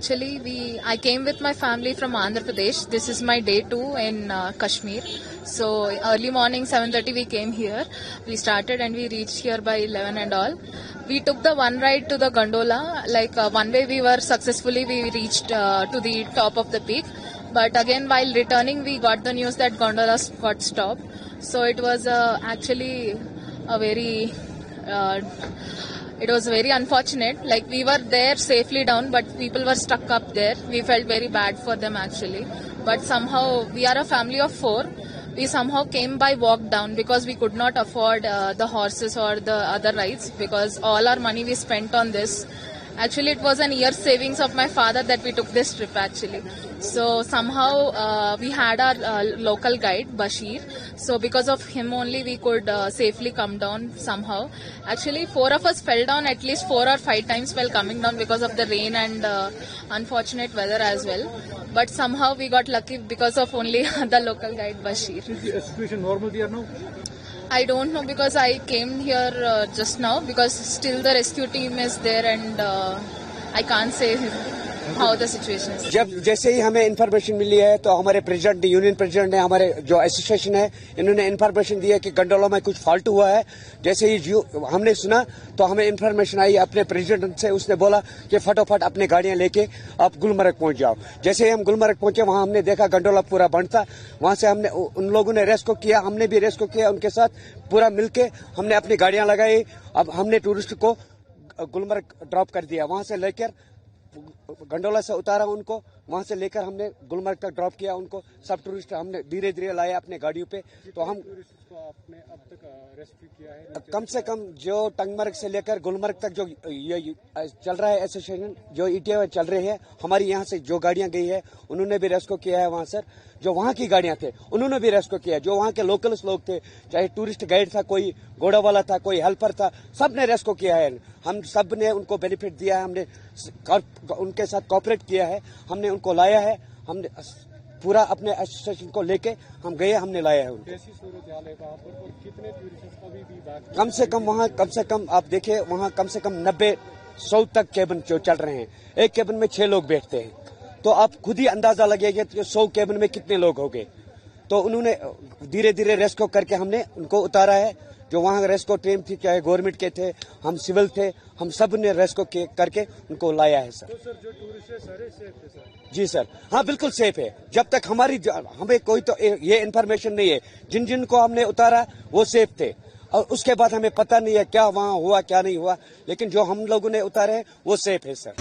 Actually, I came with my family from Andhra Pradesh. This is my day 2 in Kashmir. So early morning 7:30 we came here. We started and we reached here by 11 and all. We took the one ride to the gondola. Like one way we were successfully we reached to the top of the peak. But again while returning we got the news that gondola got stopped. So it was actually a very it was very unfortunate. Like we were there safely down, but people were stuck up there. We felt very bad for them actually. But somehow we are a family of 4. We somehow came by walk down because we could not afford the horses or the other rides because all our money we spent on this. Actually, it was an year's savings of my father that we took this trip actually. So somehow we had our local guide Bashir. So because of him only we could safely come down somehow. Actually 4 of us fell down at least 4 or 5 times while coming down because of the rain and unfortunate weather as well. But somehow we got lucky because of only the local guide Bashir. Is the situation normal there now? I don't know because I came here just now because still the rescue team is there and I can't say how the situation is. जब जैसे ही हमें information मिली है तो हमारे president union president ने हमारे जो association है इन्होंने इन्फॉर्मेशन दी है कि गंडोला में कुछ फॉल्ट हुआ है। जैसे ही हमने सुना तो हमें इन्फॉर्मेशन आई अपने प्रेसिडेंट से। उसने बोला कि फटाफट अपने गाड़ियां लेके आप गुलमर्ग पहुंच जाओ। जैसे ही हम गुलमर्ग पहुंचे वहां हमने देखा गंडोला पूरा बंद था। वहां से हमने उन लोगों ने रेस्क्यू किया, हमने भी रेस्क्यू किया उनके साथ पूरा मिलके। हमने अपनी गाड़ियां लगाई। अब हमने टूरिस्ट को गुलमर्ग ड्रॉप कर दिया। वहां से लेकर गंडोला से उतारा उनको, वहां से लेकर हमने गुलमर्ग तक ड्रॉप किया उनको। सब टूरिस्ट हमने धीरे धीरे लाए अपने गाड़ियों पे। तो हम आपने अब तक रेस्क्यू किया है? कम से कम जो टंगमर्ग से लेकर गुलमर्ग तक जो ये चल रहा है एसोसिएशन जो ईटीए चल रही है, हमारी यहाँ से जो गाड़ियां गई है उन्होंने भी रेस्क्यू किया है। वहां सर जो वहां की गाड़ियां थे उन्होंने भी रेस्क्यू किया। जो वहां के लोकल्स लोग थे, चाहे टूरिस्ट गाइड था, कोई घोड़ा वाला था, कोई हेल्पर था, सब ने रेस्क्यू किया है। हम सब ने उनको बेनिफिट दिया है। हमने उनके साथ कोऑपरेट किया है। हमने उनको लाया है। हमने पूरा अपने एसोसिएशन को लेके हम गए, हमने लाया है उनको। कैसी सूरत हाल है वहाँ पर और कितने टूरिस्ट अभी भी बाकी? कम से कम वहाँ कम से कम आप देखें वहाँ कम से कम 90-100 तक केबिन जो चल रहे हैं। एक केबिन में 6 लोग बैठते हैं। तो आप खुद ही अंदाजा लगेगा कि 100 केबिन में कितने लोग होंगे। तो उन्होंने धीरे धीरे रेस्क्यू करके हमने उनको उतारा है। जो वहाँ रेस्क्यू टीम थी, चाहे गवर्नमेंट के थे, हम सिविल थे, हम सब ने रेस्क्यू करके उनको लाया है सर। तो सर जो टूरिस्ट है सारे सेफ है सर? जी सर, हाँ बिल्कुल सेफ है। जब तक हमें कोई तो ये इन्फॉर्मेशन नहीं है। जिन जिन को हमने उतारा वो सेफ थे और उसके बाद हमें पता नहीं है क्या वहाँ हुआ क्या नहीं हुआ, लेकिन जो हम लोगों ने उतारे हैं वो सेफ है सर।